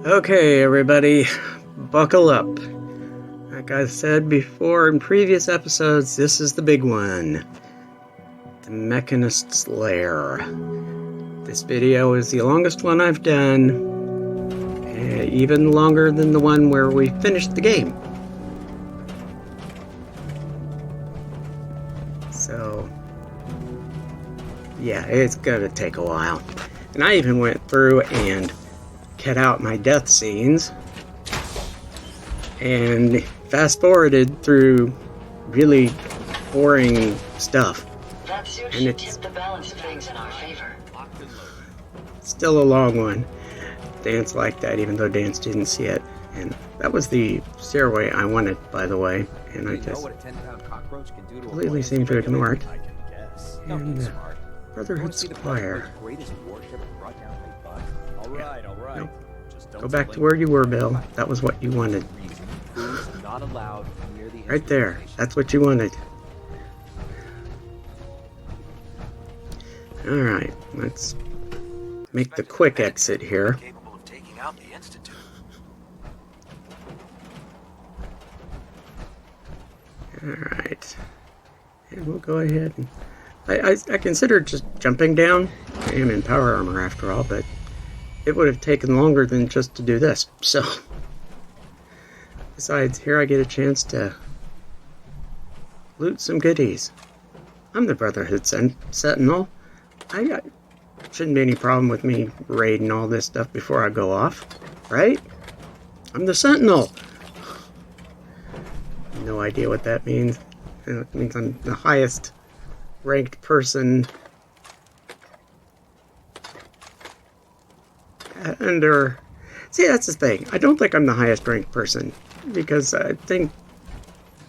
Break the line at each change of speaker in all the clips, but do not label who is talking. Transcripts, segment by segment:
Okay, everybody, buckle up. Like I said before in previous episodes, this is the big one. The Mechanist's Lair. This video is the longest one I've done, even longer than the one where we finished the game. So, yeah, it's gonna take a while. And I even went through and cut out my death scenes and fast forwarded through really boring stuff. And it's
the balance of things in our favor.
Still a long one. Dance liked that, even though Dance didn't see it. And that was the stairway I wanted, by the way. And I just completely seemed to ignore it. And Brotherhood's Choir. Nope. Go back to where you were, Bill. That was what you wanted. Right there. That's what you wanted. Alright, let's make the quick exit here. Alright. And we'll go ahead and... I considered just jumping down. I am in power armor after all, but it would have taken longer than just to do this. So, besides, here I get a chance to loot some goodies. I'm the Brotherhood Sentinel. Shouldn't be any problem with me raiding all this stuff before I go off, right? I'm the Sentinel. No idea what that means. It means I'm the highest ranked person under... See, that's the thing. I don't think I'm the highest ranked person, because I think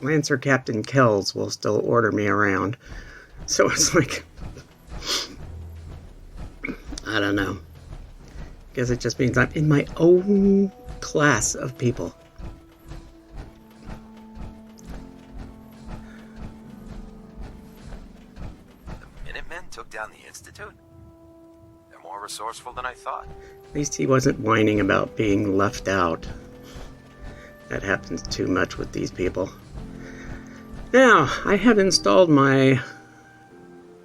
Lancer Captain Kells will still order me around. So it's like... I don't know. I guess it just means I'm in my own class of people.
Minutemen took down the Institute? They're more resourceful than I thought.
At least he wasn't whining about being left out. That happens too much with these people. Now, I have installed my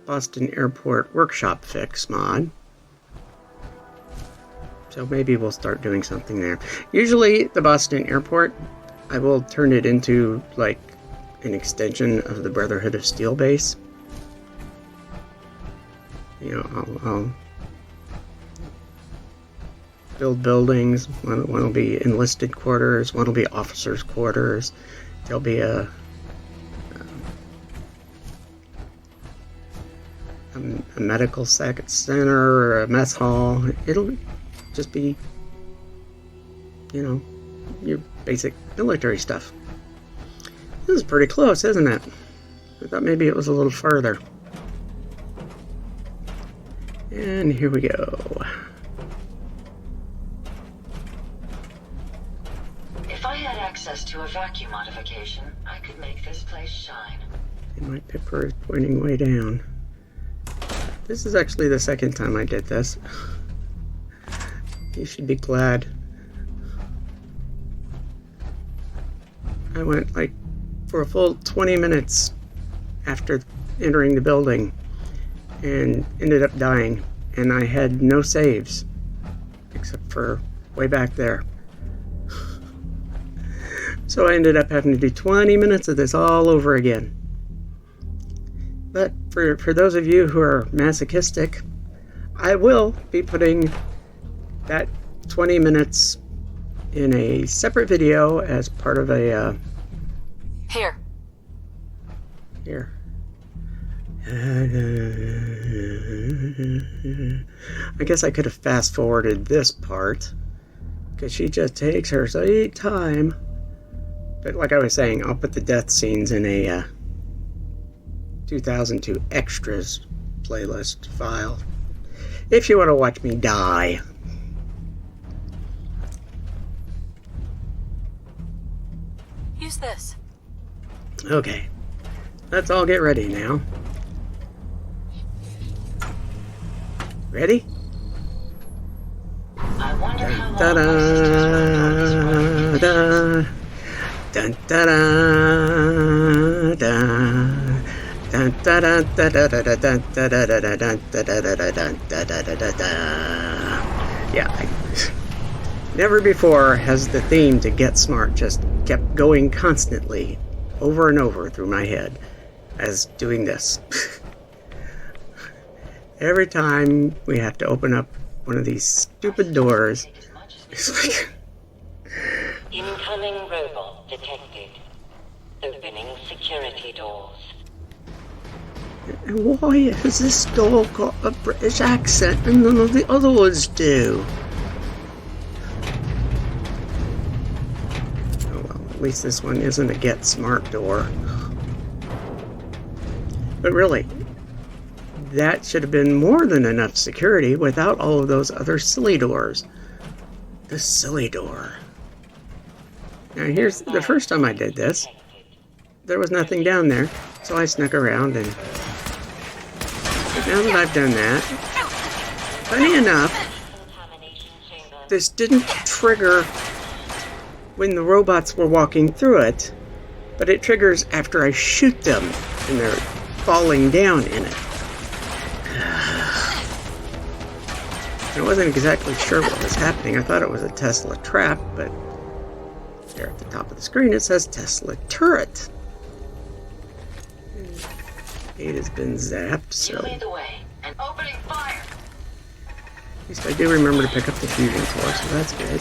Boston Airport Workshop Fix mod. So maybe we'll start doing something there. Usually, the Boston Airport, I will turn it into, like, an extension of the Brotherhood of Steel base. You know, I'll build buildings. One will be enlisted quarters, one will be officers' quarters. There'll be a medical center or a mess hall. It'll just be, you know, your basic military stuff. This is pretty close, isn't it? I thought maybe it was a little further. And here we go.
If I had access to a vacuum modification, I could make this place shine.
And my pipper is pointing way down. This is actually the second time I did this. You should be glad. I went like for a full 20 minutes after entering the building and ended up dying, and I had no saves except for way back there. So I ended up having to do 20 minutes of this all over again. But for those of you who are masochistic, I will be putting that 20 minutes in a separate video as part of a
Here.
I guess I could have fast forwarded this part, because she just takes her sweet time. But like I was saying, I'll put the death scenes in a 2002 extras playlist file if you want to watch me die.
Use this.
Okay, let's all get ready now. Ready?
I wonder
da da da. Dun da da da. Dun da da da da da da da da da da da da da da da. Yeah. Never before has the theme to Get Smart just kept going constantly, over and over through my head, as doing this. Every time we have to open up one of these stupid doors, it's like...
Incoming robot detected. Opening security doors.
And why has this door got a British accent and none of the other ones do? At least this one isn't a Get Smart door. But really, that should have been more than enough security without all of those other silly doors. The silly door. Now here's the first time I did this. There was nothing down there, so I snuck around and... Now that I've done that, funny enough, this didn't trigger when the robots were walking through it, but it triggers after I shoot them and they're falling down in it. I wasn't exactly sure what was happening. I thought it was a Tesla trap, but there at the top of the screen it says Tesla turret. It has been zapped, so...
Lead the way. And opening fire!
At least I do remember to pick up the fusion core, so that's good.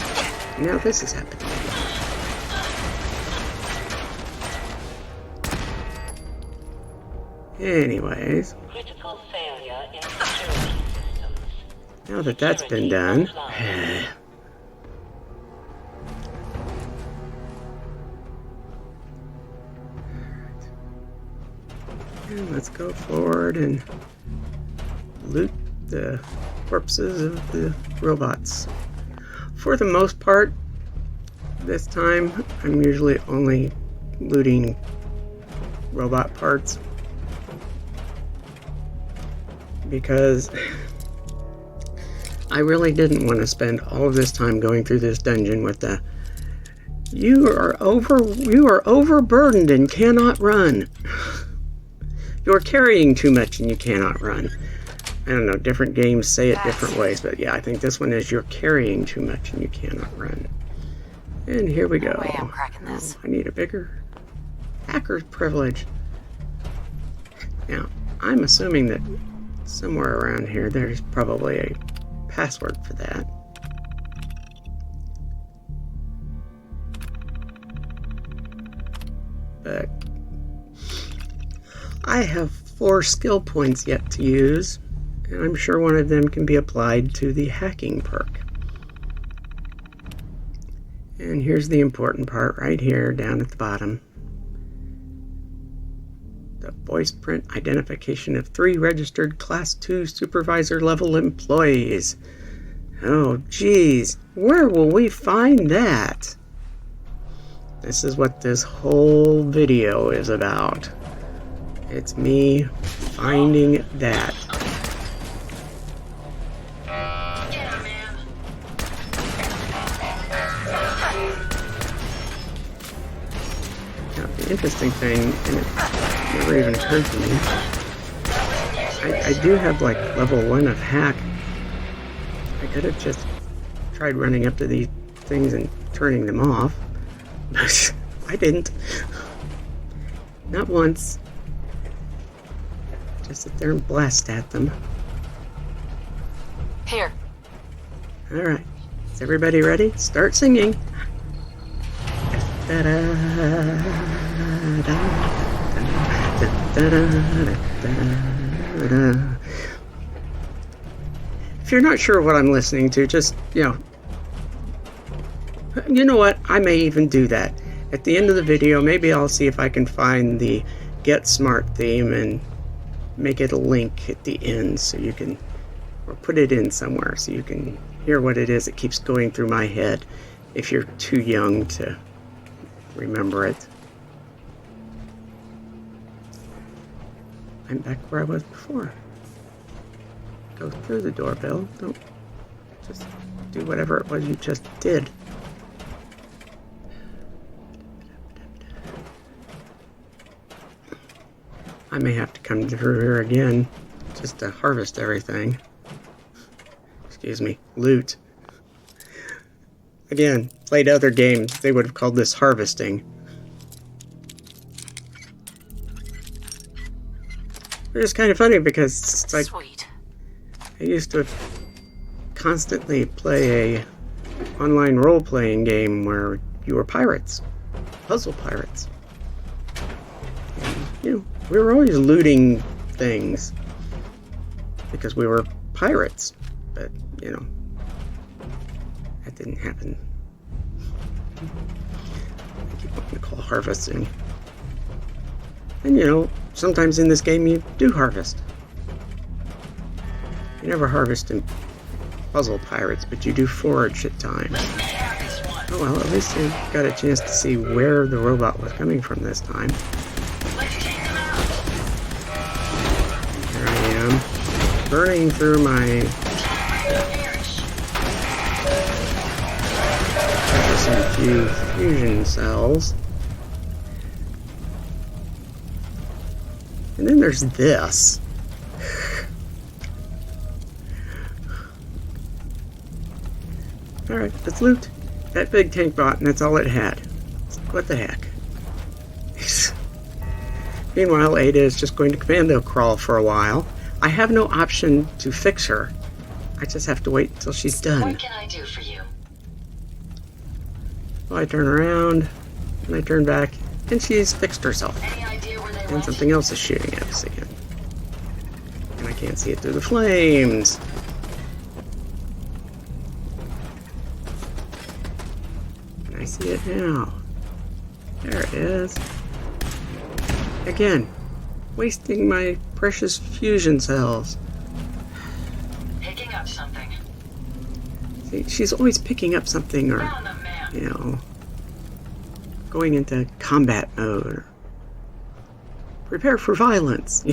Now this is happening. Anyways,
Critical failure in security systems.
now that that's been done, and let's go forward and loot the corpses of the robots. For the most part, this time, I'm usually only looting robot parts. Because I really didn't want to spend all of this time going through this dungeon with the you are overburdened and cannot run. You're carrying too much and you cannot run. I don't know, different games say it different ways, but yeah, I think this one is you're carrying too much and you cannot run. And here we go.
No way I'm cracking this.
I need a bigger hacker's privilege. Now, I'm assuming that somewhere around here there's probably a password for that. But I have 4 skill points yet to use, and I'm sure one of them can be applied to the hacking perk. And here's the important part right here down at the bottom. The voice print identification of 3 registered Class 2 supervisor level employees. Oh geez, where will we find that? This is what this whole video is about. It's me finding that. Now, the interesting thing, and it never even occurred to me, I do have like level 1 of hack. I could have just tried running up to these things and turning them off, but I didn't. Not once. Just sit there and blast at them.
Here.
Alright. Is everybody ready? Start singing. If you're not sure what I'm listening to, just, you know what? I may even do that. At the end of the video, maybe I'll see if I can find the Get Smart theme and make it a link at the end so you can, or put it in somewhere so you can hear what it is that keeps going through my head if you're too young to remember it. I'm back where I was before. Go through the doorbell. Don't just do whatever it was you just did. I may have to come through here again just to harvest everything. Excuse me, loot. Again, played other games, they would have called this harvesting. It's just kind of funny because it's like,
Sweet.
I used to constantly play a online role-playing game where you were pirates, puzzle pirates. And, you know, we were always looting things because we were pirates, but you know, that didn't happen. I keep wanting to call harvesting. And you know, sometimes in this game you do harvest. You never harvest in puzzle pirates, but you do forage at times. Oh well, at least you got a chance to see where the robot was coming from this time. Here I am, burning through my precious few fusion cells. And then there's this. Alright, let's loot that big tank bot, and that's all it had. What the heck? Meanwhile, Ada is just going to commando crawl for a while. I have no option to fix her. I just have to wait until she's done.
What can I do for you?
Well, I turn around, and I turn back, and she's fixed herself.
Any idea where they
And
went?
something else is shooting at us again. And I can't see it through the flames. And I see it now. There it is. Again, wasting my precious fusion cells.
Picking up something.
See, she's always picking up something or,
Found them, man.
you know, going into combat mode. Or prepare for violence.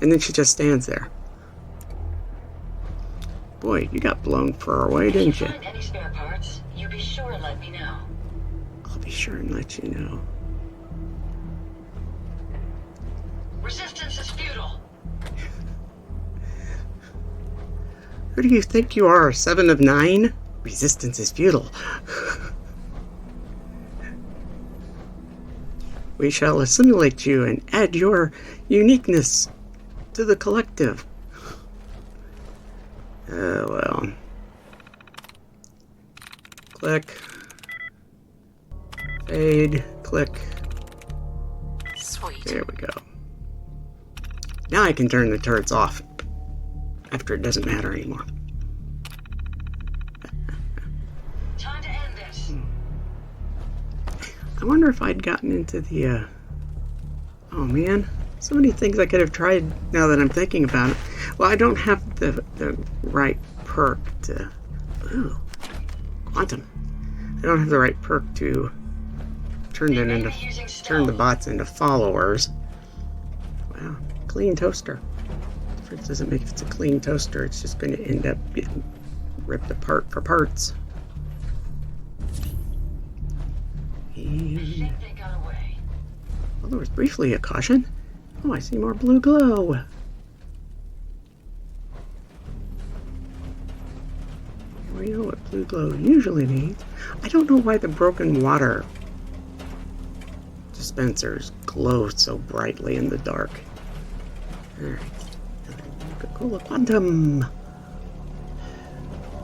And then she just stands there. Boy, you got blown far away,
If
didn't you?
find any spare parts, you be sure and let me know.
I'll be sure and let you know.
Resistance is futile.
Who do you think you are, 7 of 9? Resistance is futile. We shall assimilate you and add your uniqueness to the collective. Well. Click. Fade. Click.
Sweet.
There we go. Now I can turn the turrets off. After it doesn't matter anymore.
Time to end this.
I wonder if I'd gotten into the, oh man, so many things I could have tried now that I'm thinking about it. Well, I don't have the right perk to, ooh, quantum. I don't have the right perk to turn them into, turn the bots into followers. Wow, clean toaster. Difference doesn't make if it's a clean toaster, it's just going to end up getting ripped apart for parts.
I think they got away.
Well, there was briefly a caution. Oh, I see more blue glow. We know what blue glow usually means. I don't know why the broken water dispensers glow so brightly in the dark. Alright. Coca-Cola Quantum.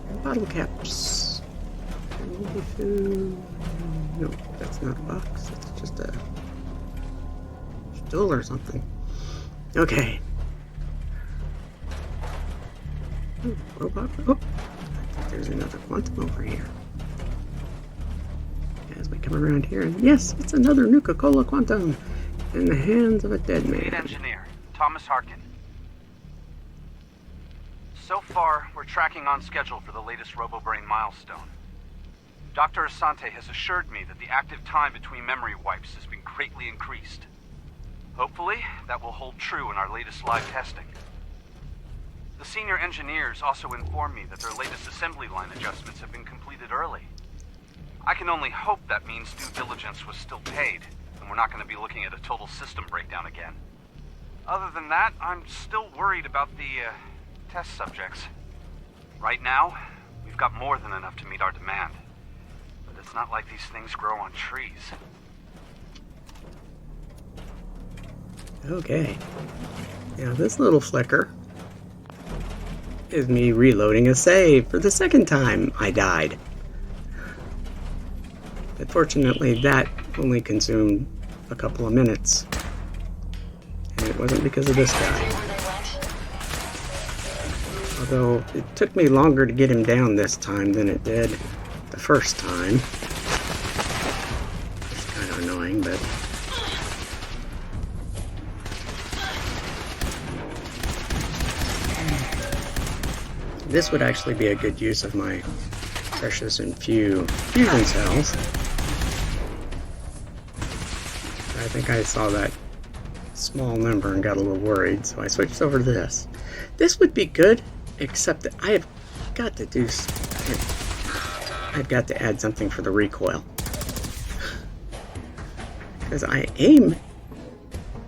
And bottle caps. And food. No, that's not a box. It's just a stool or something. Okay. Ooh, robot. Oh, I think there's another quantum over here. As we come around here, and yes, it's another Nuka-Cola Quantum in the hands of a dead man.
Lead engineer, Thomas Harkin. So far, we're tracking on schedule for the latest RoboBrain milestone. Dr. Asante has assured me that the active time between memory wipes has been greatly increased. Hopefully, that will hold true in our latest live testing. The senior engineers also informed me that their latest assembly line adjustments have been completed early. I can only hope that means due diligence was still paid, and we're not going to be looking at a total system breakdown again. Other than that, I'm still worried about the test subjects. Right now, we've got more than enough to meet our demand. But it's not like these things grow on trees.
Okay. Now this little flicker is me reloading a save for the second time I died. But fortunately that only consumed a couple of minutes. And it wasn't because of this guy. Although it took me longer to get him down this time than it did the first time. It's kind of annoying, but... this would actually be a good use of my precious and few fusion cells. I think I saw that small number and got a little worried, so I switched over to this. This would be good, except that I have got to do... I've got to add something for the recoil. Because I aim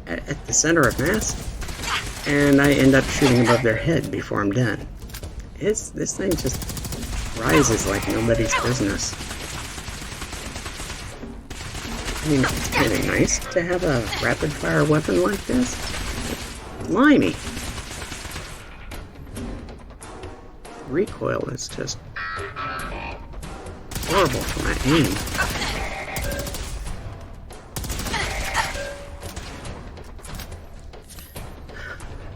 at the center of mass, and I end up shooting above their head before I'm done. This thing just rises like nobody's business. I mean, it's kind of nice to have a rapid-fire weapon like this. Blimey! Recoil is just horrible for my aim.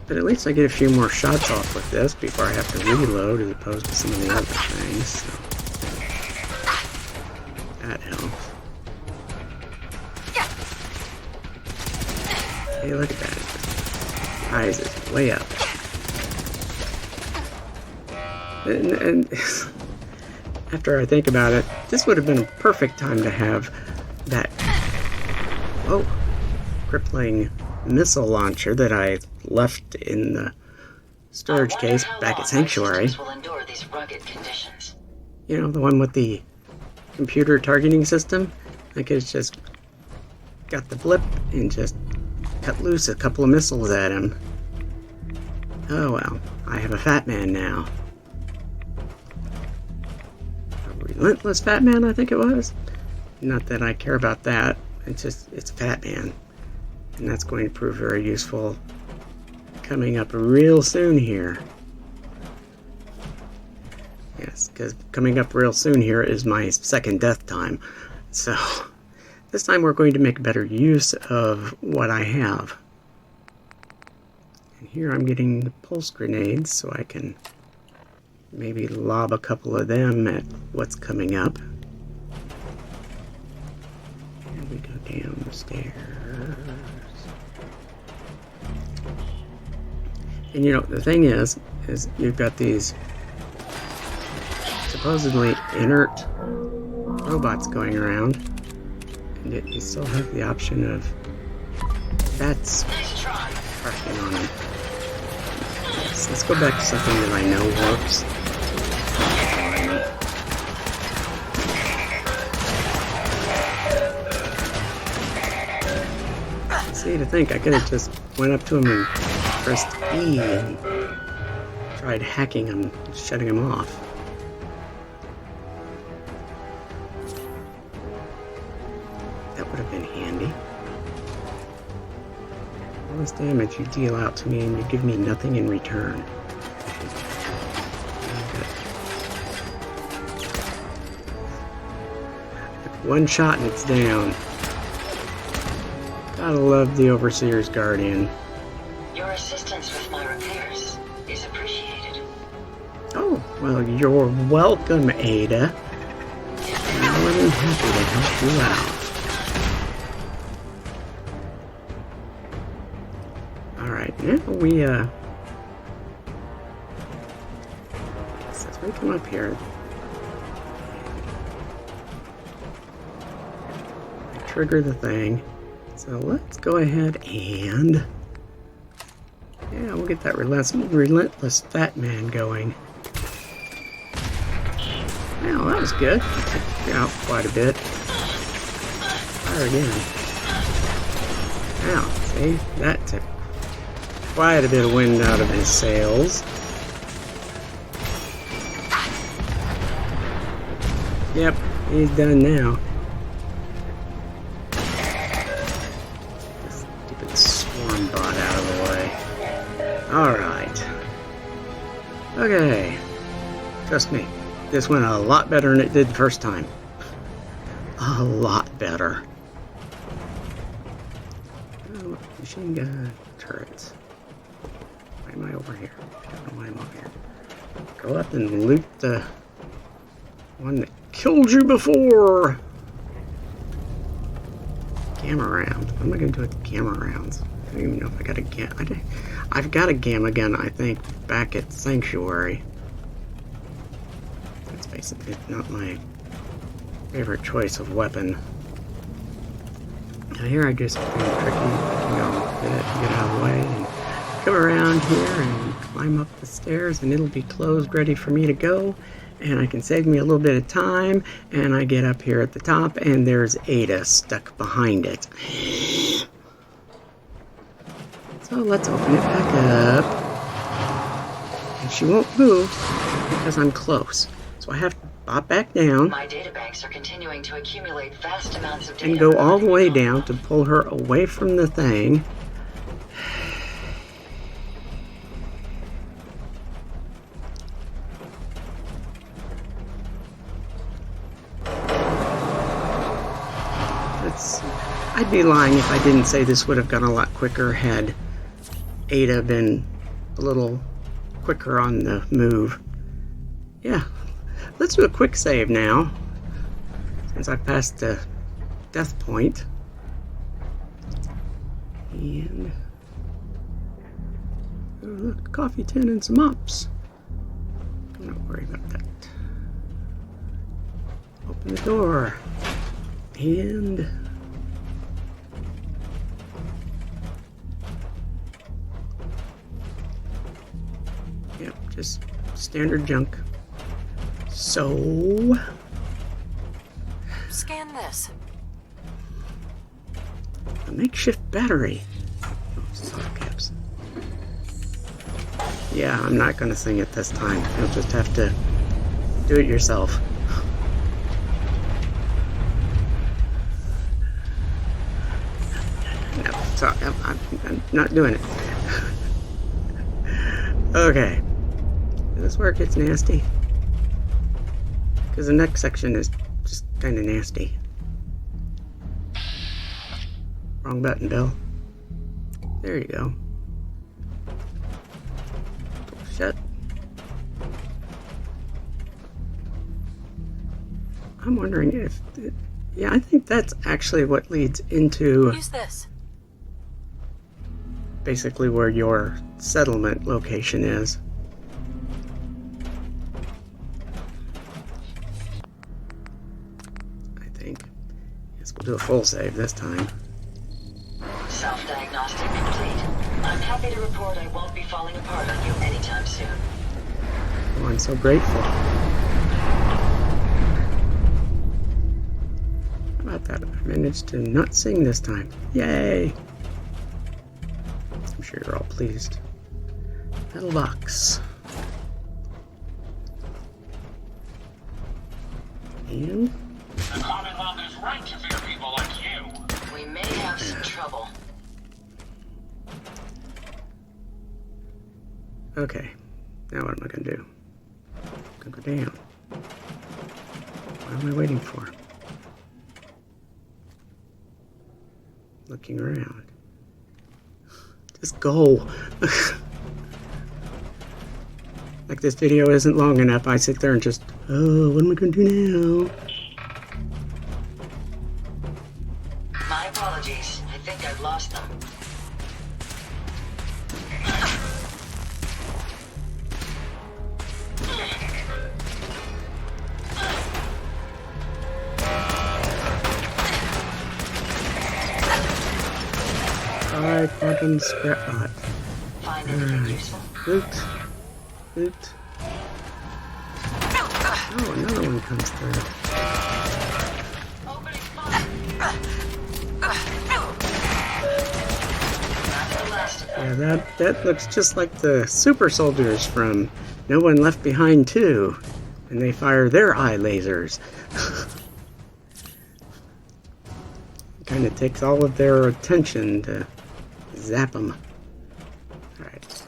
But at least I get a few more shots off with this before I have to reload as opposed to some of the other things. So that helps. Hey, look at that. It just rises way up. And after I think about it, this would have been a perfect time to have that crippling missile launcher that I left in the storage case back at Sanctuary.
Will endure these rugged conditions.
You know, the one with the computer targeting system? Like it's just got the blip and just cut loose a couple of missiles at him. Oh well, I have a Fat Man now. A relentless Fat Man, I think it was. Not that I care about that. It's Fat Man. And that's going to prove very useful coming up real soon here. Yes, because coming up real soon here is my second death time. So, this time we're going to make better use of what I have. And here I'm getting the pulse grenades, so I can maybe lob a couple of them at what's coming up. Here we go down the stairs. And you know, the thing is you've got these supposedly inert robots going around, and yet you still have the option of bats crashing on them. So let's go back to something that I know works. See, to think I could have just went up to him and pressed E and tried hacking him, shutting him off. That would have been handy. All this damage you deal out to me and you give me nothing in return. One shot and it's down. Gotta love the Overseer's Guardian.
Your assistance with my repairs is appreciated.
Oh, well, you're welcome, Ada. I'm more than happy to help you out. Alright, now as we come up here, I trigger the thing. So let's go ahead and... yeah, We'll get that relentless fat man going. Well, that was good. Took it out quite a bit. Fire again. Now, see? That took quite a bit of wind out of his sails. Yep, he's done now. Stupid swarm bot out of the way. Alright. Okay. Trust me, this went a lot better than it did the first time. A lot better. Oh, machine gun turrets. Why am I over here? I don't know why I'm over here. Go up and loot the one that killed you before. Gamma round. What am I going to do with the gamma rounds? I don't even know if I got a gamma. I've got a gamma gun, I think, back at Sanctuary. That's basically not my favorite choice of weapon. Now here I just kind of tricky. You know, get out of the way and come around here and climb up the stairs, and it'll be closed, ready for me to go. And I can save me a little bit of time, and I get up here at the top, and there's Ada stuck behind it. So let's open it back up. And she won't move because I'm close. So I have to pop back down.
My databanks are continuing to accumulate vast amounts of data.
And go all the way down to pull her away from the thing. I'd be lying if I didn't say this would have gone a lot quicker had Ada been a little quicker on the move. Yeah, let's do a quick save now, since I passed the death point. And oh, look, coffee tin and some mops. I'm not worried about that. Open the door. And yep, just standard junk. So
scan this.
A makeshift battery. Oh, soft caps. Yeah, I'm not gonna sing it this time. You'll just have to do it yourself. No, sorry, I'm not doing it. Okay. This is where it gets nasty. Because the next section is just kind of nasty. Wrong button, Bill. There you go. Shut. I'm wondering if... yeah, I think that's actually what leads into...
Use this.
Basically where your settlement location is. I think. Yes, we'll do a full save this time.
Self-diagnostic complete. I'm happy to report I won't be falling apart on you anytime soon.
Oh, I'm so grateful. How about that? I managed to not sing this time. Yay! I'm sure you're all pleased. Metal box. And?
The Commonwealth is right to fear people like you.
We may have some trouble.
Okay. Now what am I going to do? I'm going to go down. What am I waiting for? Looking around. Just go. Like this video isn't long enough, I sit there and just, oh, what am I going to do now?
My apologies. I think I've lost them.
Alright, quantum scrap bot.
Finding
Loot. Loot. Oh, another one comes through. Yeah, that looks just like the super soldiers from No One Left Behind 2. And they fire their eye lasers. Kind of takes all of their attention to zap them. Alright.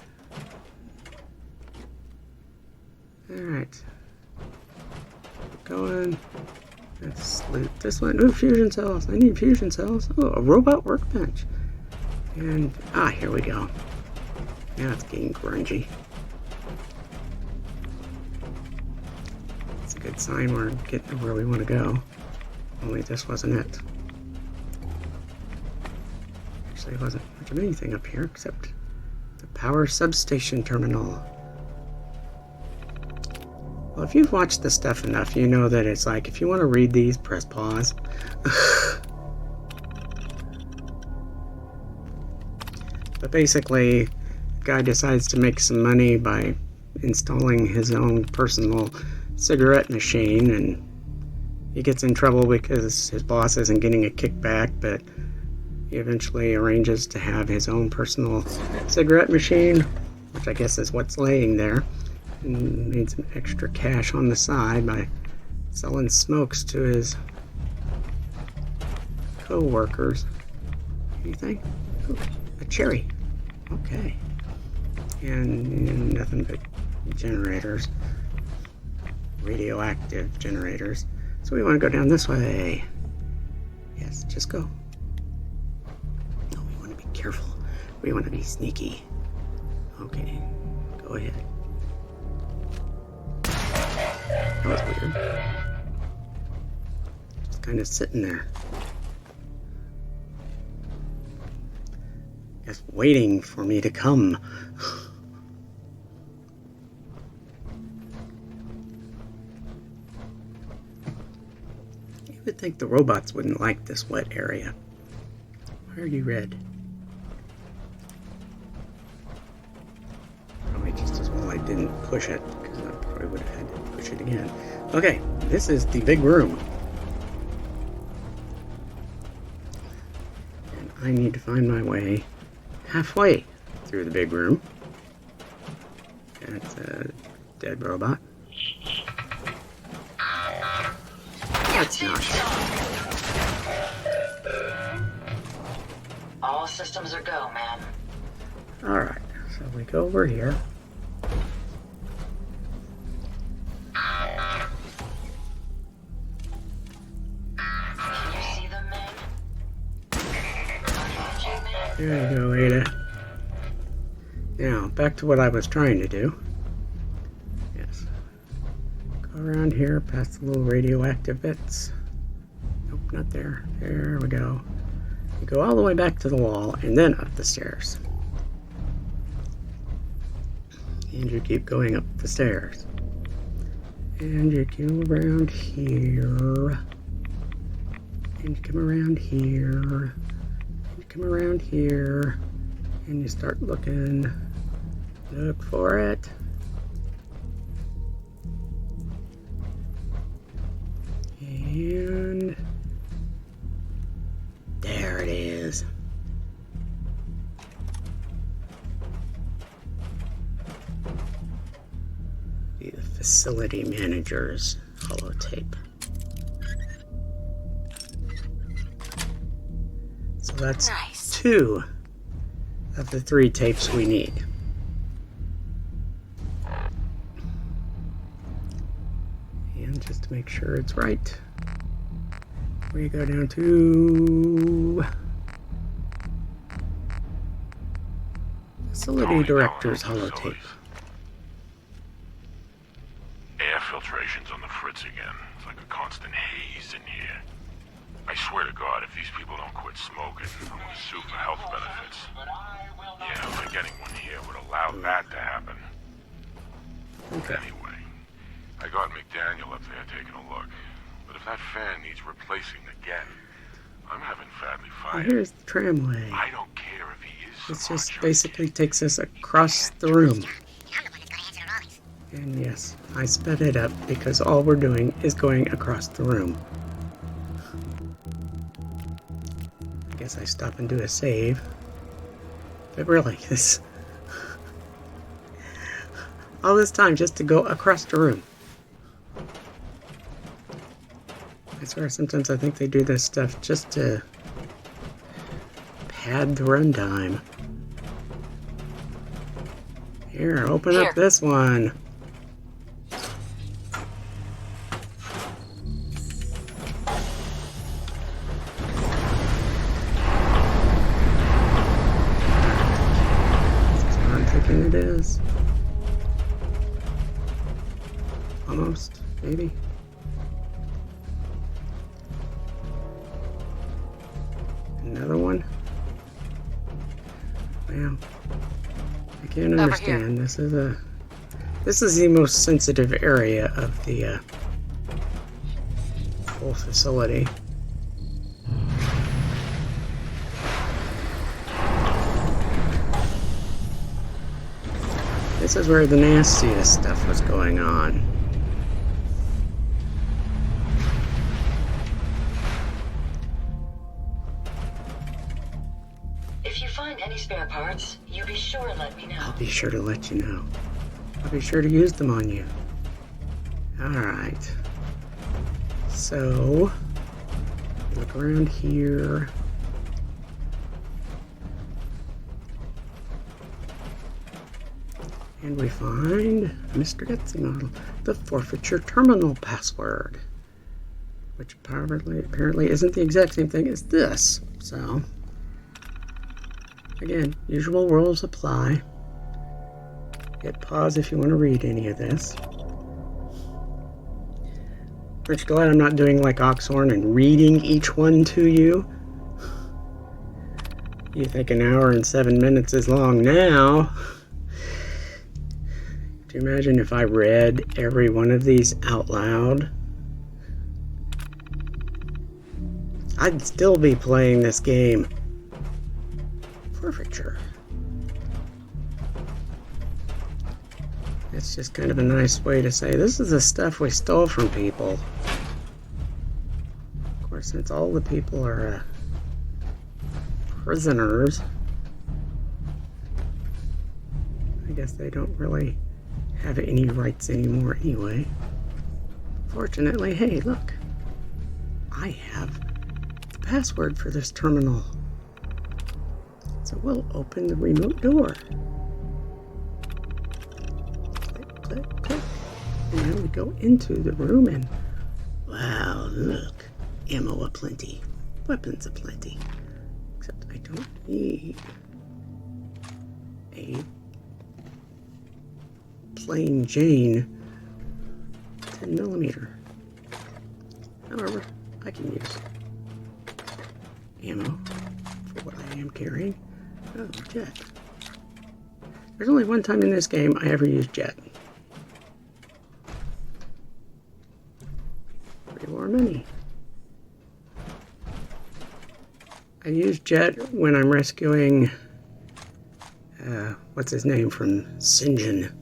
Alright. Going. Let's loot this one. Ooh, fusion cells. I need fusion cells. Oh, a robot workbench. And, here we go. Now it's getting grungy. It's a good sign we're getting to where we want to go. Only this wasn't it. Actually, there wasn't much of anything up here except the power substation terminal. Well, if you've watched this stuff enough, you know that it's like, if you want to read these, press pause. But basically, the guy decides to make some money by installing his own personal cigarette machine, and he gets in trouble because his boss isn't getting a kickback, but he eventually arranges to have his own personal cigarette machine, which I guess is what's laying there, and made some extra cash on the side by selling smokes to his co-workers. Anything? Ooh, a cherry. Okay. And nothing but generators. Radioactive generators. So we want to go down this way. Yes, just go. No, we want to be careful. We want to be sneaky. Okay, go ahead. That was weird. Just kind of sitting there. Just waiting for me to come. You would think the robots wouldn't like this wet area. Why are you red? Probably just as well I didn't push it, because I probably would have had to push it again. Okay, this is the big room. And I need to find my way halfway through the big room. That's a dead robot. That's not.
All systems are go, ma'am.
Alright, so we go over here.
Can you see them, ma'am?
There you go, Ada. Now, back to what I was trying to do. Yes. Go around here, past the little radioactive bits. Nope, not there. There we go. You go all the way back to the wall, and then up the stairs. And you keep going up the stairs. And you come around here. And you come around here. Come around here, and you start looking. Look for it. And there it is. The facility manager's holotape. So that's nice. 2 of the 3 tapes we need. And just to make sure it's right, we go down to facility director's holotape.
Air filtration's on the fritz again. It's like a constant haze in here. I swear to God, if these people don't quit smoking, I'm gonna sue for health benefits. Yeah, but getting one here would allow that to happen.
Okay.
Anyway, I got McDaniel up there taking a look. But if that fan needs replacing again, I'm having family
Oh,
fire.
here's the tramway.
I don't care if he is
It
so
just
much.
basically takes us across the room. And yes, I sped it up because all we're doing is going across the room. I guess I stop and do a save. But really, this... all this time just to go across the room. I swear, sometimes I think they do this stuff just to pad the runtime. Here, open up this one. This is what I'm thinking it is. Almost, maybe. Another one? Well, I can't understand. This is the most sensitive area of the whole facility. This is where the nastiest stuff was going on.
If you find any spare parts, you be sure and let me know.
I'll be sure to let you know. I'll be sure to use them on you. Alright. So, look around here. And we find Mr. Gutsy model, the forfeiture terminal password. Which apparently isn't the exact same thing as this. So, again, usual rules apply. Hit pause if you want to read any of this. Aren't you glad I'm not doing like Oxhorn and reading each one to you? You think an hour and 7 minutes is long now? Do you imagine if I read every one of these out loud? I'd still be playing this game. Forfeiture. It's just kind of a nice way to say this is the stuff we stole from people. Of course, since all the people are prisoners, I guess they don't really have any rights anymore anyway. Fortunately, hey, look. I have the password for this terminal. So we'll open the remote door. Click, click, click. And then we go into the room and wow, look. Ammo aplenty. Weapons aplenty. Except I don't need a plain Jane 10mm. However, I can use ammo for what I am carrying. Oh, jet. There's only one time in this game I ever used jet. Pretty more money. I use jet when I'm rescuing what's his name from Sinjin.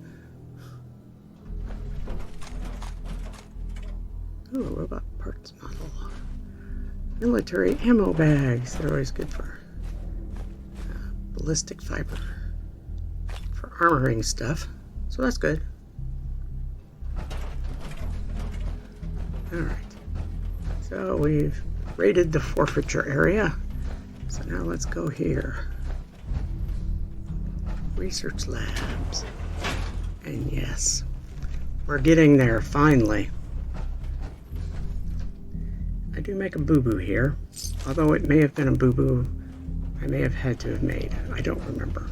Oh, robot parts model. Military ammo bags. They're always good for ballistic fiber. For armoring stuff. So that's good. Alright. So we've raided the forfeiture area. So now let's go here. Research labs. And yes, we're getting there finally. I do make a boo-boo here, although it may have been a boo-boo I may have had to have made. I don't remember.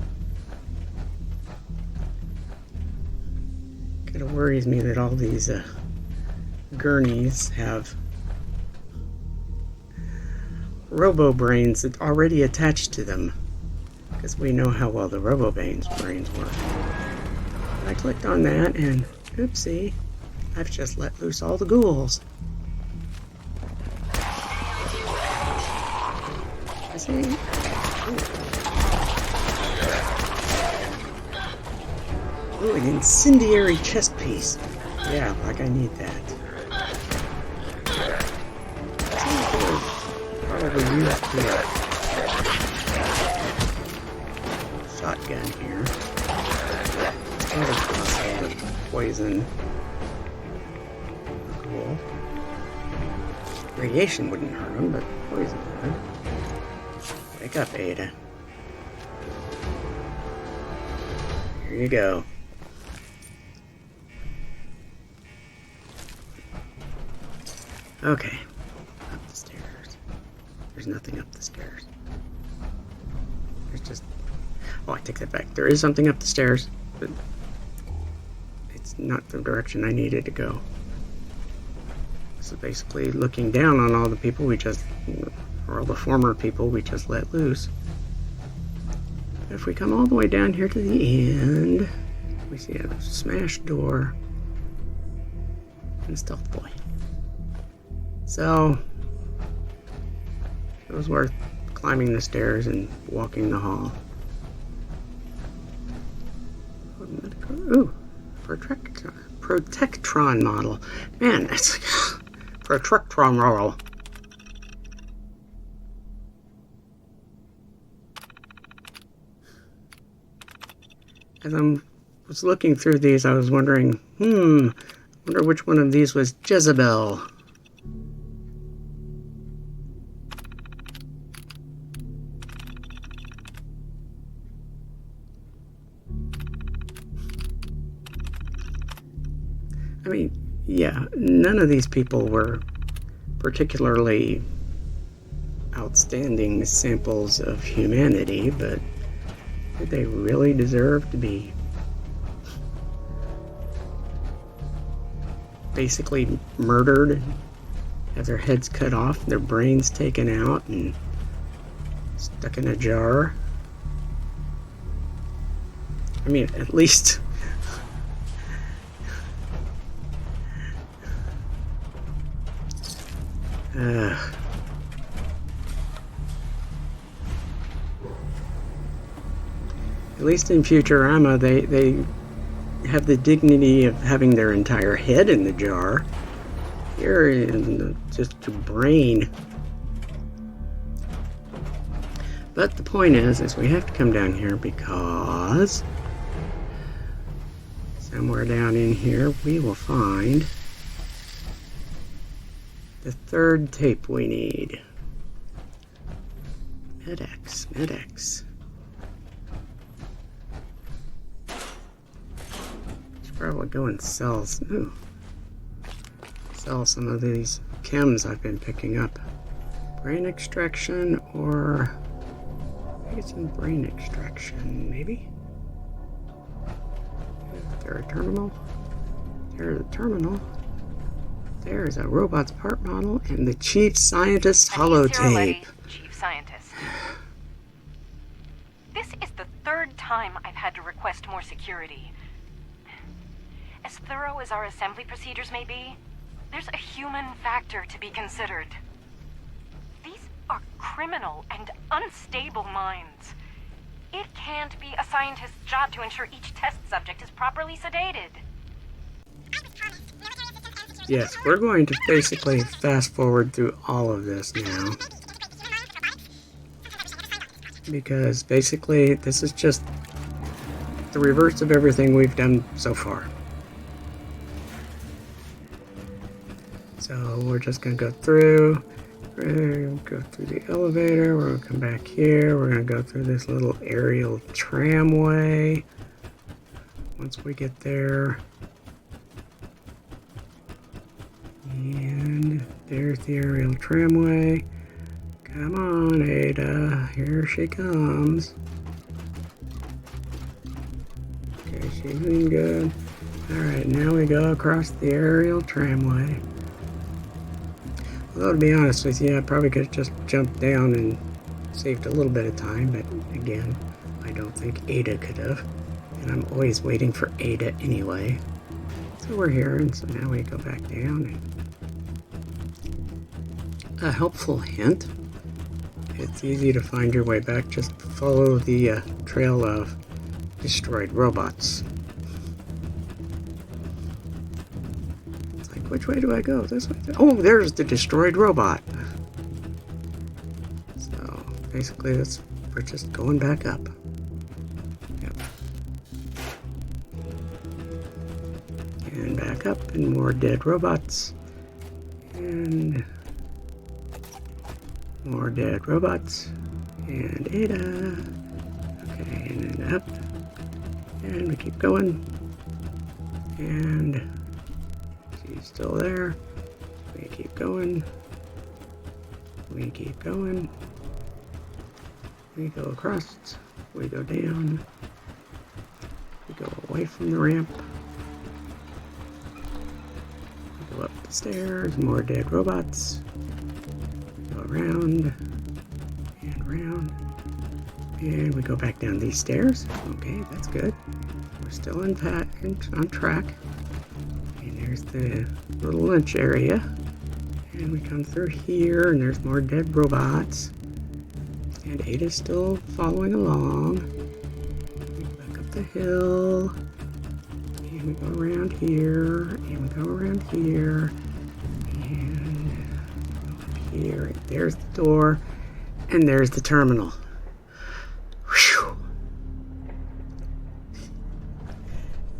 Kind of worries me that all these gurneys have robo-brains that already attached to them, because we know how well the robo-brains work. But I clicked on that and oopsie, I've just let loose all the ghouls. See? Ooh, an incendiary chest piece. Yeah, like I need that. Probably used the shotgun here. Poison. Cool. Radiation wouldn't hurt him, but poison would. Wake up, Ada. Here you go. Okay. Up the stairs. There's nothing up the stairs. There's just... Oh, I take that back. There is something up the stairs, but it's not the direction I needed to go. This is basically looking down on all the people we just... or all the former people we just let loose. If we come all the way down here to the end, we see a smashed door and Stealth Boy. So, it was worth climbing the stairs and walking the hall. Ooh, Protectron model. Man, that's like Protectron model. As I was looking through these, I was wondering, wonder which one of these was Jezebel. I mean, yeah, none of these people were particularly outstanding samples of humanity, but did they really deserve to be basically murdered, have their heads cut off, their brains taken out, and stuck in a jar? I mean, at least... At least in Futurama, they have the dignity of having their entire head in the jar. Here, in just a brain. But the point is we have to come down here because somewhere down in here we will find the third tape we need. Med-X. Should probably go and sell some of these chems I've been picking up. Brain extraction, or I get some brain extraction, maybe? Is there a terminal? There's a terminal. There's a robot's part model and the chief scientist's holotape.
Chief scientist. This is the third time I've had to request more security. As thorough as our assembly procedures may be, there's a human factor to be considered. These are criminal and unstable minds. It can't be a scientist's job to ensure each test subject is properly sedated.
Yes, we're going to basically fast forward through all of this now. Because basically this is just the reverse of everything we've done so far. So we're just going to go through. We're going to go through the elevator. We're going to come back here. We're going to go through this little aerial tramway. Once we get there. And there's the aerial tramway. Come on, Ada. Here she comes. Okay, she's doing good. Alright, now we go across the aerial tramway. Although, to be honest with you, I probably could have just jumped down and saved a little bit of time, but again, I don't think Ada could have. And I'm always waiting for Ada anyway. So we're here, and so now we go back down. And a helpful hint it's easy to find your way back. Just follow the trail of destroyed robots. It's like, which way do I go? This way? Oh, there's the destroyed robot. So, basically, we're just going back up. Yep. And back up, and more dead robots. And more dead robots. And Ada. Okay, and then up. And we keep going. And she's still there. We keep going. We keep going. We go across. We go down. We go away from the ramp. We go up the stairs. More dead robots. We go around and around. And we go back down these stairs. Okay, that's good. We're still on track. And there's the little lunch area. And we come through here, and there's more dead robots. And Ada's still following along. We go back up the hill. And we go around here. And we go around here. And up here. And there's the door. And there's the terminal. Whew.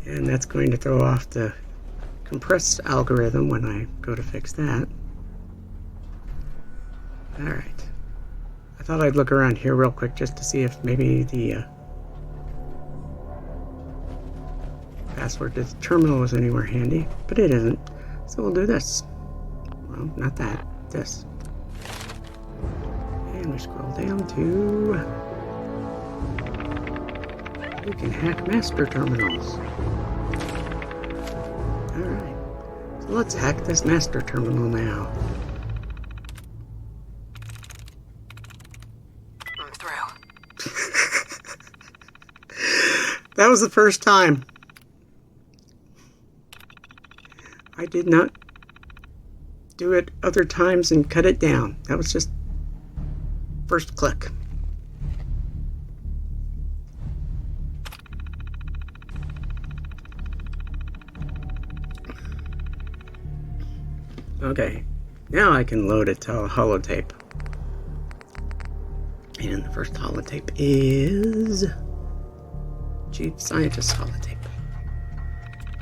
And that's going to throw off the compressed algorithm when I go to fix that. Alright. I thought I'd look around here real quick just to see if maybe the password to the terminal was anywhere handy, but it isn't. So we'll do this. Well, not that. This. And we scroll down to... You can hack master terminals. Alright. So let's hack this master terminal now. That was the first time. I did not do it other times and cut it down. That was just first click. Okay, now I can load it to a holotape. And the first holotape is... Chief Scientist holotape.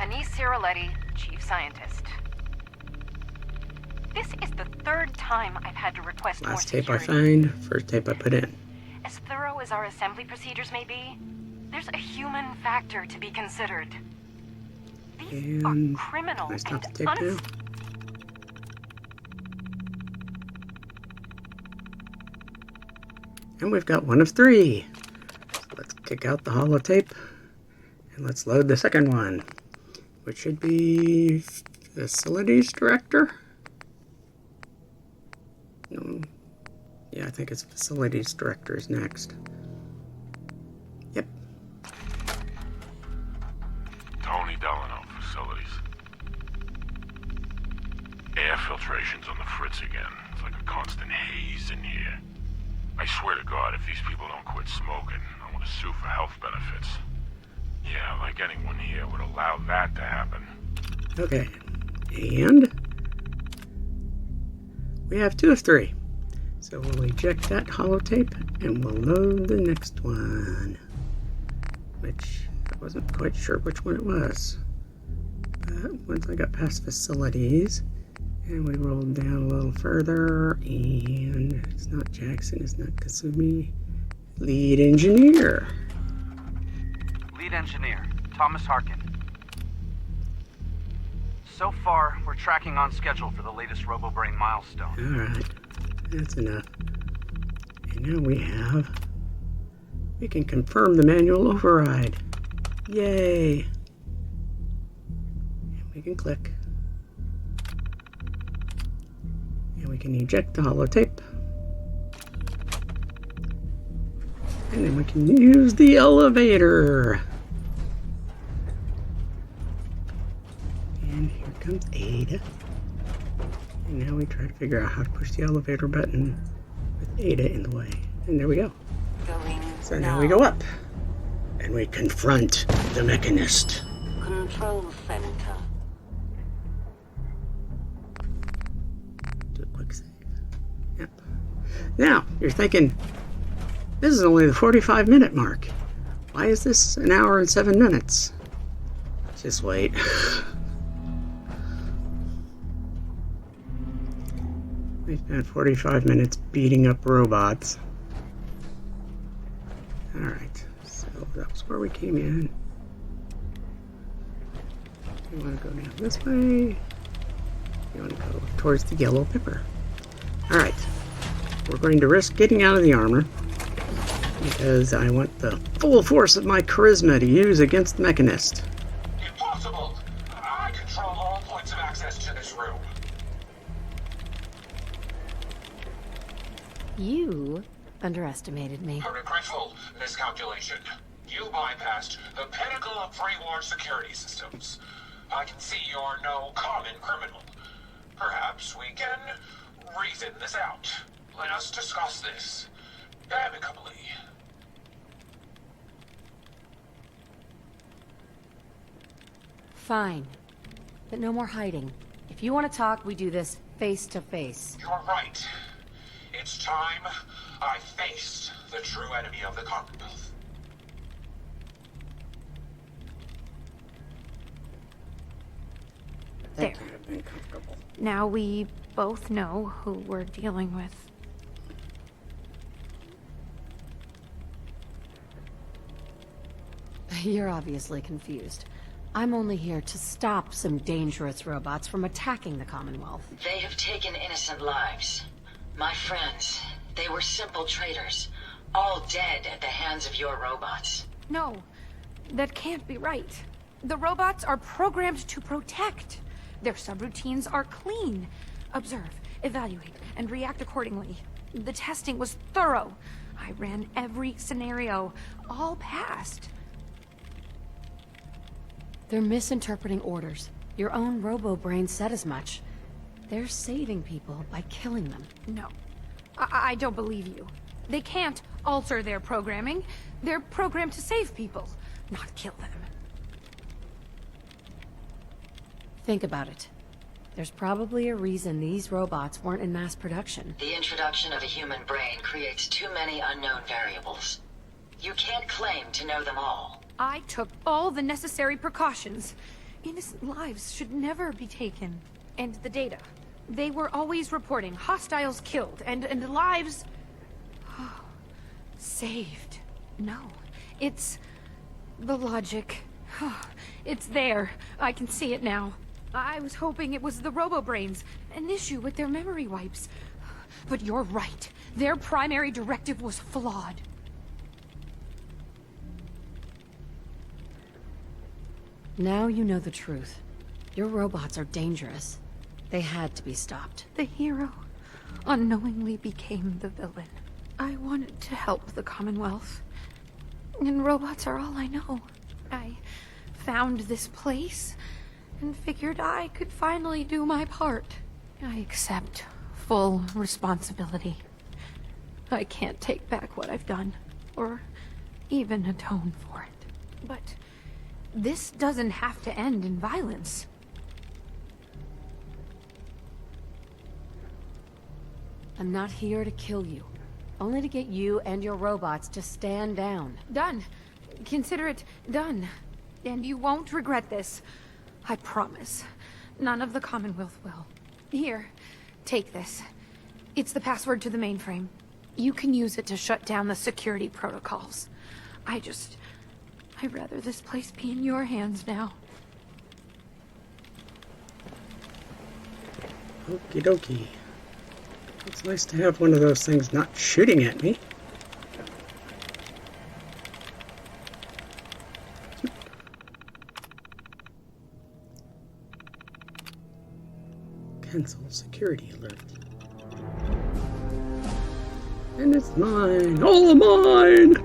Anise Ciroletti, Chief Scientist. This is the third time I've had to request more
Last tape
security.
I find, first tape I put in.
As thorough as our assembly procedures may be, there's a human factor to be considered. These
And
are criminal
can I stop
and
the tape now? And we've got one of 3. So let's kick out the holotape. And let's load the second one. Which should be... Facilities Director? No. Yeah, I think it's Facilities Director is next. Yep.
Tony Delano, Facilities. Air filtration's on the fritz again. It's like a constant haze in here. I swear to God, if these people don't quit smoking, I want to sue for health benefits. Yeah, like anyone here would allow that to happen.
Okay. And... we have 2 of 3. So we'll eject that holotape and we'll load the next one. Which I wasn't quite sure which one it was. But once I got past facilities, and we rolled down a little further, and it's not Jackson, it's not Kasumi. Lead engineer.
Lead engineer, Thomas Harkin. So far, we're tracking on schedule for the latest RoboBrain milestone.
Alright, that's enough. And now we can confirm the manual override. Yay! And we can click. And we can eject the holotape. And then we can use the elevator. And here comes Ada. And now we try to figure out how to push the elevator button with Ada in the way. And there we go.
Going
So now we go up. And we confront the Mechanist.
Control center.
Do a quick save. Yep. Now, you're thinking, this is only the 45-minute mark. Why is this an hour and 7 minutes? Just wait. We spent 45 minutes beating up robots. Alright, so that was where we came in. You want to go down this way. You want to go towards the yellow pepper. Alright, we're going to risk getting out of the armor because I want the full force of my charisma to use against the Mechanist.
Impossible! I control all points of access to this room.
You underestimated me.
A regretful miscalculation. You bypassed the pinnacle of pre-war security systems. I can see you're no common criminal. Perhaps we can reason this out. Let us discuss this amicably.
Fine. But no more hiding. If you want to talk, we do this face to face.
You're right. It's time I faced the true enemy of the Commonwealth.
There. Now we both know who we're dealing with. You're obviously confused. I'm only here to stop some dangerous robots from attacking the Commonwealth.
They have taken innocent lives. My friends, they were simple traitors, all dead at the hands of your robots.
No, that can't be right. The robots are programmed to protect. Their subroutines are clean. Observe, evaluate, and react accordingly. The testing was thorough. I ran every scenario, all passed.
They're misinterpreting orders. Your own robo-brain said as much. They're saving people by killing them.
No, I don't believe you. They can't alter their programming. They're programmed to save people, not kill them.
Think about it. There's probably a reason these robots weren't in mass production.
The introduction of a human brain creates too many unknown variables. You can't claim to know them all.
I took all the necessary precautions. Innocent lives should never be taken. And the data. They were always reporting hostiles killed and lives saved. No, it's the logic. It's there. I can see it now. I was hoping it was the robo-brains, an issue with their memory wipes. But you're right. Their primary directive was flawed.
Now you know the truth. Your robots are dangerous. They had to be stopped.
The hero unknowingly became the villain. I wanted to help the Commonwealth. And robots are all I know. I found this place and figured I could finally do my part. I accept full responsibility. I can't take back what I've done, or even atone for it. But this doesn't have to end in violence.
I'm not here to kill you. Only to get you and your robots to stand down.
Done. Consider it done. And you won't regret this. I promise. None of the Commonwealth will. Here, take this. It's the password to the mainframe. You can use it to shut down the security protocols. I'd rather this place be in your hands now.
Okie dokie. It's nice to have one of those things not shooting at me. Cancel security alert. And it's mine! All mine!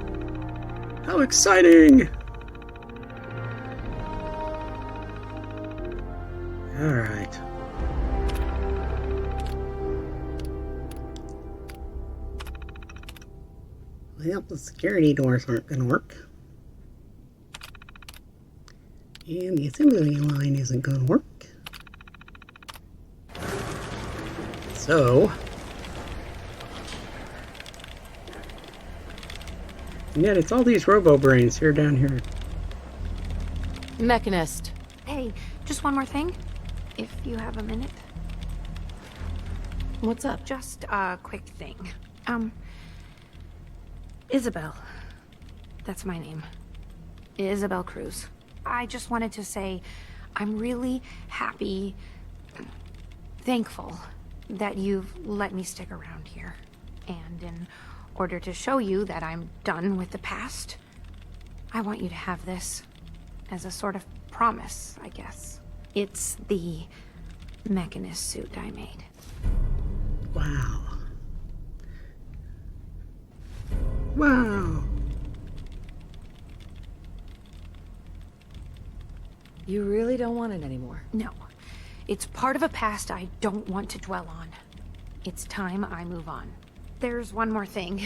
How exciting! Alright. Well, the security doors aren't going to work. And the assembly line isn't going to work. So... and yet it's all these robo-brains here down here.
Mechanist.
Hey, just one more thing, if you have a minute.
What's up?
Just a quick thing. Isabel. That's my name. Isabel Cruz. I just wanted to say I'm really happy, thankful that you've let me stick around here. And in order to show you that I'm done with the past, I want you to have this as a sort of promise, I guess. It's the Mechanist suit I made.
Wow. Wow.
You really don't want it anymore?
No. It's part of a past I don't want to dwell on. It's time I move on. There's one more thing.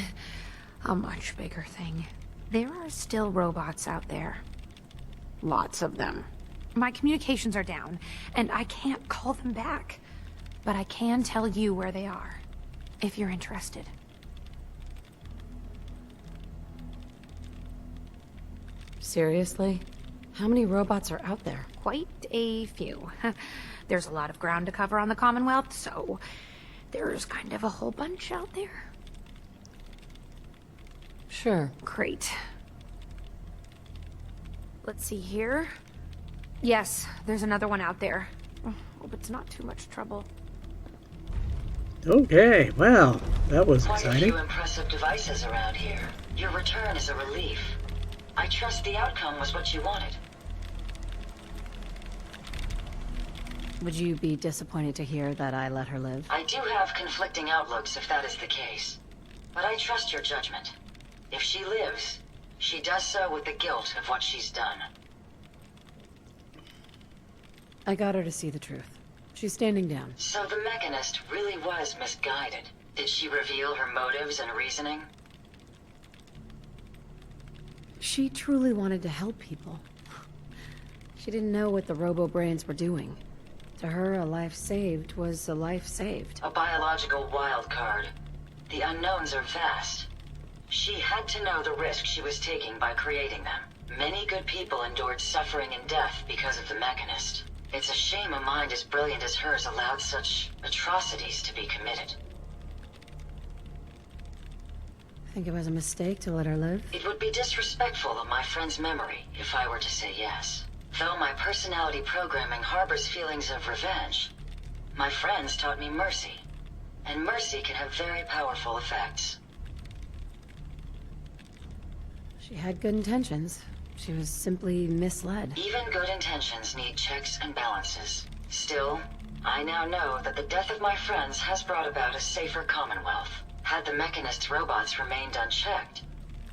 A much bigger thing. There are still robots out there. Lots of them. My communications are down, and I can't call them back. But I can tell you where they are, if you're interested.
Seriously? How many robots are out there?
Quite a few. There's a lot of ground to cover on the Commonwealth, so there's kind of a whole bunch out there.
Sure.
Great. Let's see here. Yes, there's another one out there. Hope it's not too much trouble.
Okay, well, that was
Quite a
exciting.
few impressive devices around here. Your return is a relief. I trust the outcome was what you wanted.
Would you be disappointed to hear that I let her live?
I do have conflicting outlooks if that is the case. But I trust your judgment. If she lives, she does so with the guilt of what she's done.
I got her to see the truth. She's standing down.
So the Mechanist really was misguided. Did she reveal her motives and reasoning?
She truly wanted to help people. She didn't know what the robo-brains were doing. To her, a life saved was a life saved.
A biological wild card. The unknowns are vast. She had to know the risk she was taking by creating them. Many good people endured suffering and death because of the Mechanist. It's a shame a mind as brilliant as hers allowed such atrocities to be committed.
I think it was a mistake to let her live.
It would be disrespectful of my friend's memory if I were to say yes. Though my personality programming harbors feelings of revenge, my friends taught me mercy. And mercy can have very powerful effects.
She had good intentions. She was simply misled.
Even good intentions need checks and balances. Still, I now know that the death of my friends has brought about a safer Commonwealth. Had the Mechanist's robots remained unchecked,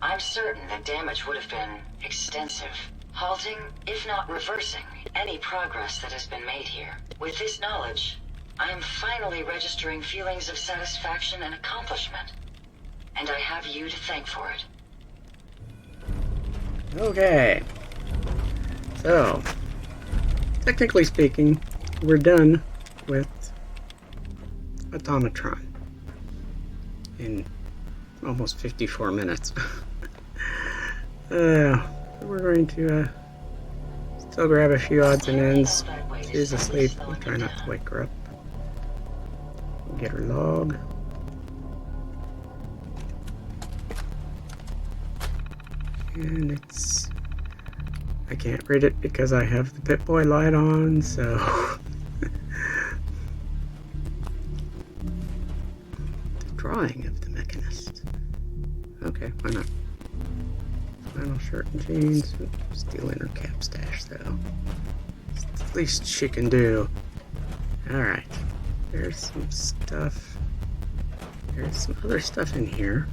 I'm certain that damage would have been extensive, halting, if not reversing, any progress that has been made here. With this knowledge, I am finally registering feelings of satisfaction and accomplishment. And I have you to thank for it.
Okay. So, technically speaking, we're done with Automatron in almost 54 minutes. We're going to still grab a few odds and ends. She's asleep. We'll try not to wake her up. Get her log. And it's... I can't read it because I have the Pip-Boy light on, so... The drawing of the Mechanist. Okay, why not? Flannel shirt and jeans. Stealing her cap stash, though. It's the least she can do. Alright. There's some stuff. There's some other stuff in here.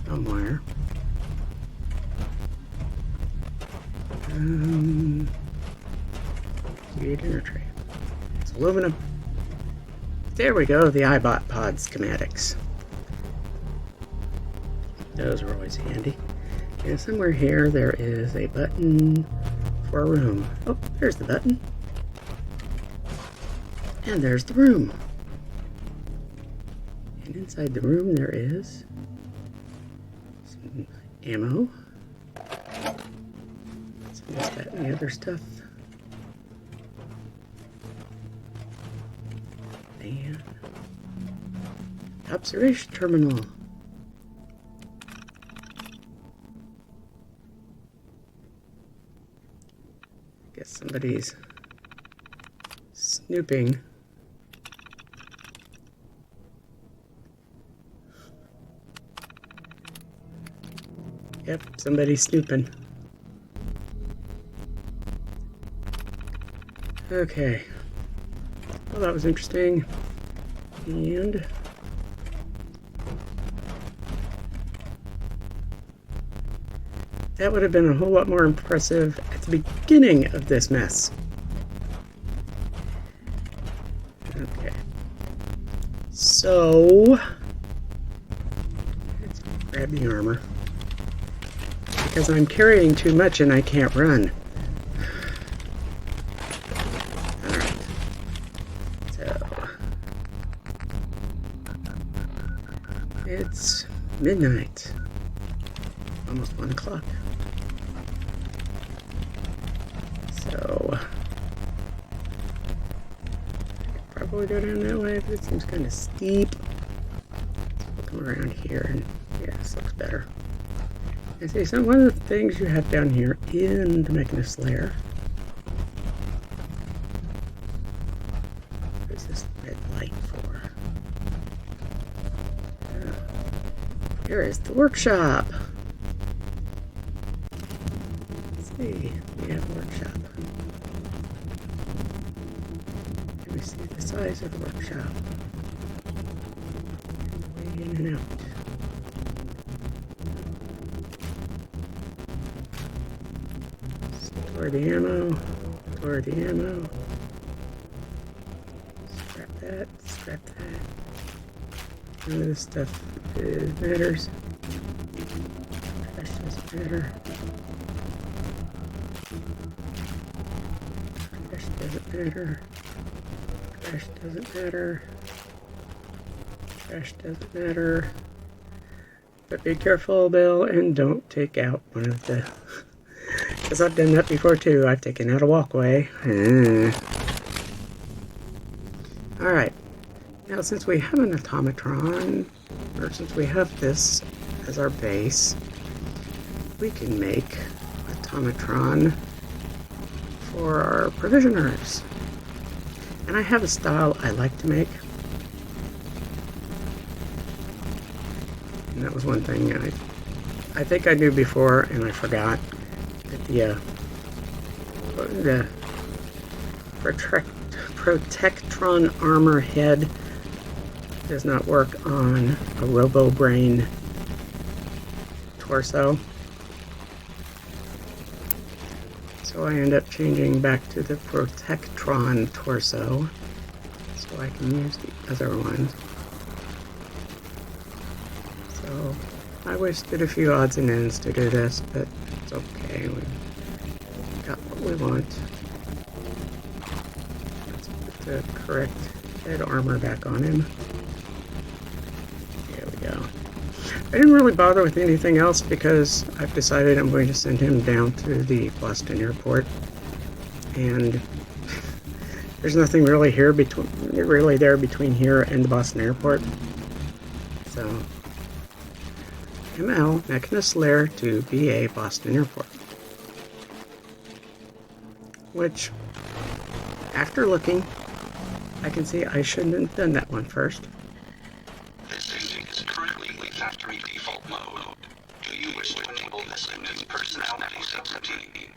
Somewhere. Dinner tray. It's aluminum. There we go, the iBot pod schematics. Those are always handy. And somewhere here there is a button for a room. Oh, there's the button. And there's the room. And inside the room there is some ammo. Some this, that, and the other stuff. And observation terminal. Guess somebody's snooping. Yep, somebody's snooping. Okay. Well, that was interesting. And that would have been a whole lot more impressive at the beginning of this mess. Okay. So, let's grab the armor. Because I'm carrying too much and I can't run. Alright. So, it's midnight. Almost 1 o'clock. So, I could probably go down that way, but it seems kind of steep. Let's come around here, and yeah, this looks better. I see, so one of the things you have down here in the Mechanist Lair is this red light for? Here is the workshop. Let's see, we have a workshop. Can we see the size of the workshop? Way in and out. Store the ammo. Store the ammo. Scrap that. Scrap that. None of this stuff matters. Trash doesn't matter. Trash doesn't matter. Trash doesn't matter. Trash doesn't matter. But be careful, Bill, and don't take out one of the... Because I've done that before too. I've taken out a walkway. Alright. Now since we have an automatron, or since we have this as our base, we can make automatron for our provisioners. And I have a style I like to make. And that was one thing I think I knew before and I forgot. That the Protectron armor head does not work on a RoboBrain torso. So I end up changing back to the Protectron torso so I can use the other ones. So I wasted a few odds and ends to do this, but it's okay. We got what we want. Let's put the correct head armor back on him. There we go. I didn't really bother with anything else because I've decided I'm going to send him down to the Boston airport, and there's nothing really there between here and the Boston airport. So ML, Mechanist Lair to BA Boston Airport. Which, after looking, I can see I shouldn't have done that one first.
This engine is currently in factory default mode. Do you wish to enable this engine's personality subroutine?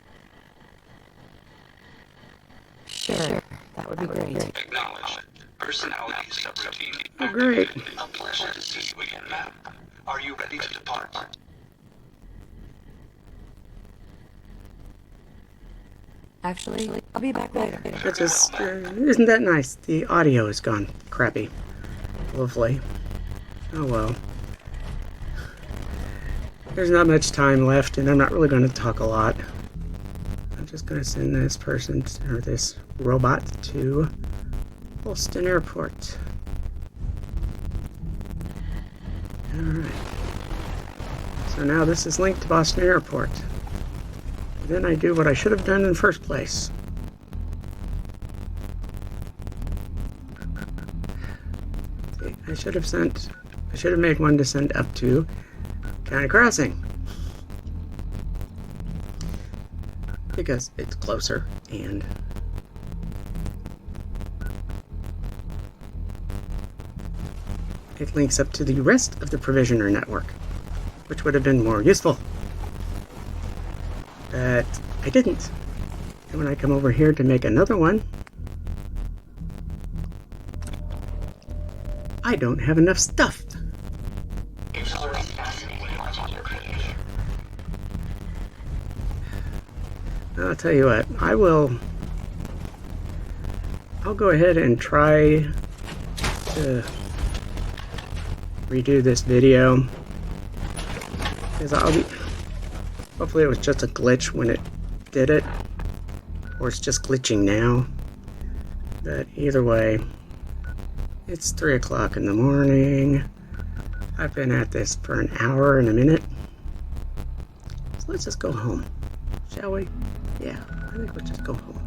Sure, that would be great.
Acknowledge. Personality subroutine.
Oh, great.
A pleasure to see you again, ma'am. Are you ready to depart?
Actually, I'll be back later.
That just, isn't that nice? The audio is gone crappy. Lovely. Oh well. There's not much time left, and I'm not really going to talk a lot. I'm just going to send this person, or this robot, to Holston Airport. Alright. So now this is linked to Boston Airport. Then I do what I should have done in the first place. See, I should have made one to send up to County Crossing. Because it's closer and it links up to the rest of the provisioner network, which would have been more useful. But I didn't. And when I come over here to make another one, I don't have enough stuff.
It's always fascinating watching your creation.
I'll tell you what, I'll go ahead and try to redo this video, because hopefully it was just a glitch when it did it, or it's just glitching now. But either way, it's 3 o'clock in the morning. I've been at this for an hour and a minute, so let's just go home, shall we? Yeah, I think we'll just go home.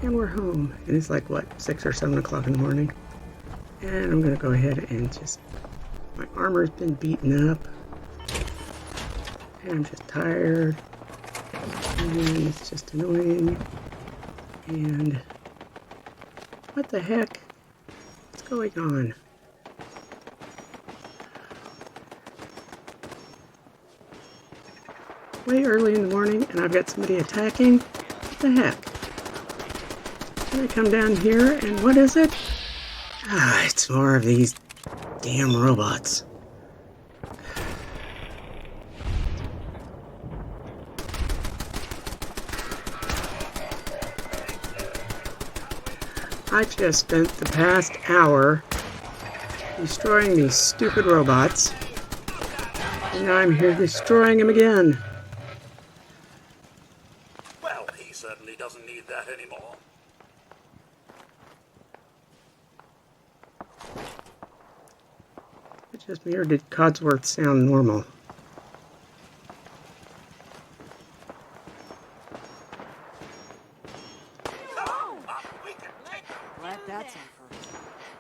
And we're home. And it's like, what, 6 or 7 o'clock in the morning? And I'm going to go ahead and just... My armor's been beaten up. And I'm just tired. And it's just annoying. And... what the heck? What's going on? Way early in the morning, and I've got somebody attacking? What the heck? And I come down here, and what is it? Ah, it's more of these damn robots. I've just spent the past hour destroying these stupid robots, and now I'm here destroying them again.
Well, he certainly doesn't need that anymore.
It's just me, or did Codsworth sound normal?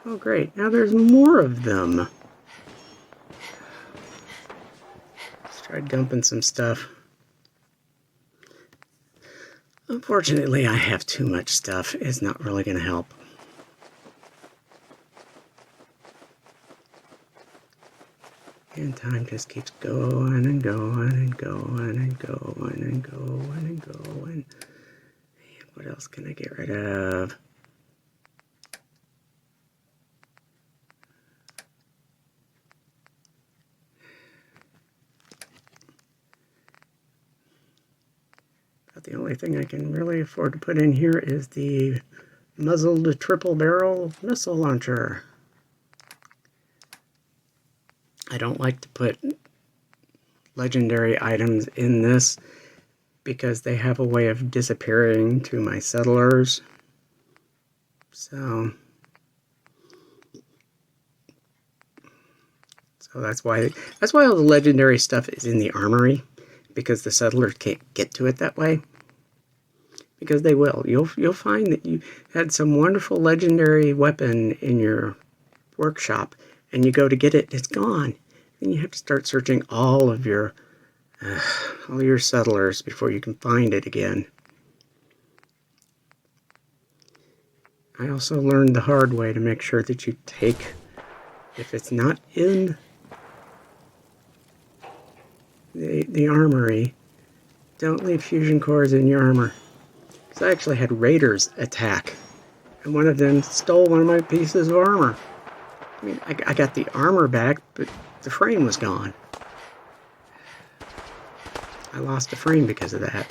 Oh great, now there's more of them. Let's try dumping some stuff. Unfortunately, I have too much stuff. It's not really going to help. And time just keeps going and going and going and going and going and going. And what else can I get rid of? But the only thing I can really afford to put in here is the muzzled triple barrel missile launcher. I don't like to put legendary items in this because they have a way of disappearing to my settlers. So that's why all the legendary stuff is in the armory, because the settlers can't get to it that way. Because they will. You'll find that you had some wonderful legendary weapon in your workshop, and you go to get it, it's gone. Then you have to start searching all your settlers before you can find it again. I also learned the hard way to make sure that you take, if it's not in the armory, don't leave fusion cores in your armor. Because I actually had raiders attack, and one of them stole one of my pieces of armor. I mean, I got the armor back, but the frame was gone. I lost a frame because of that.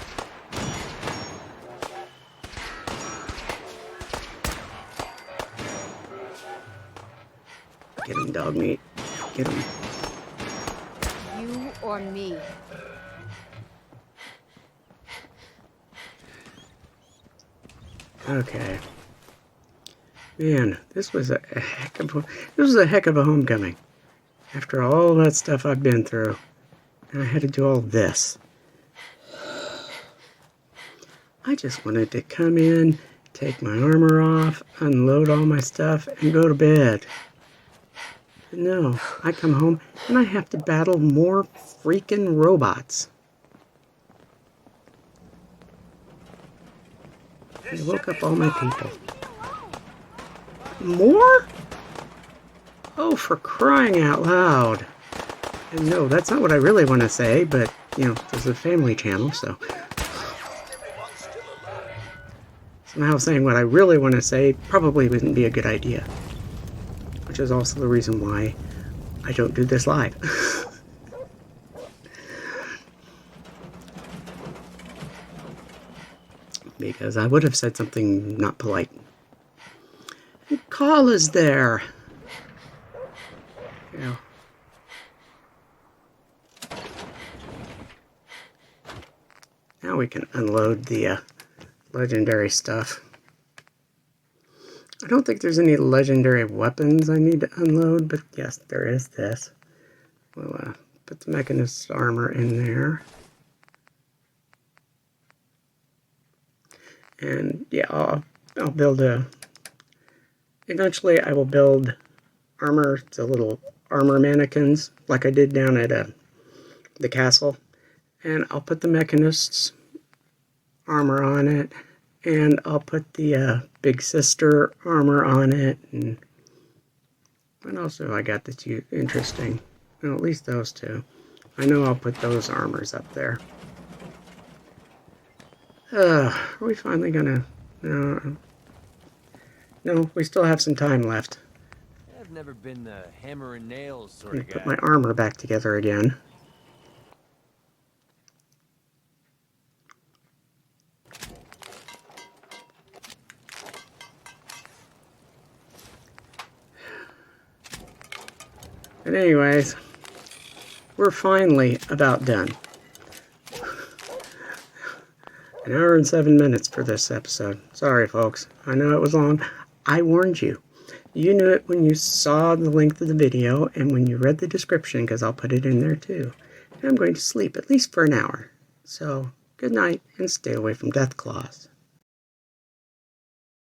Get him, dog meat. Get him.
You or me?
Okay. Man, this was a heck of a homecoming. After all that stuff I've been through, and I had to do all this. I just wanted to come in, take my armor off, unload all my stuff, and go to bed. But no, I come home and I have to battle more freaking robots. They woke up all my people. More? Oh, for crying out loud. And no, that's not what I really want to say, but, you know, this is a family channel, so. Somehow saying what I really want to say probably wouldn't be a good idea. Which is also the reason why I don't do this live. Because I would have said something not polite. Call is there. Yeah. Now we can unload the legendary stuff. I don't think there's any legendary weapons I need to unload, but yes, there is this. We'll put the Mechanist armor in there. And yeah, I'll build eventually I will build armor, the little armor mannequins, like I did down at the castle. And I'll put the Mechanist's armor on it, and I'll put the Big Sister armor on it, and what else have I got that's interesting? Well, at least those two. I know I'll put those armors up there. Are we finally gonna... No, we still have some time left.
I've never been the hammer and nails sort of guy.
Put my armor back together again. But anyways, we're finally about done. An hour and 7 minutes for this episode. Sorry, folks. I know it was long. I warned you. You knew it when you saw the length of the video and when you read the description, because I'll put it in there too. And I'm going to sleep at least for an hour. So, good night and stay away from death claws.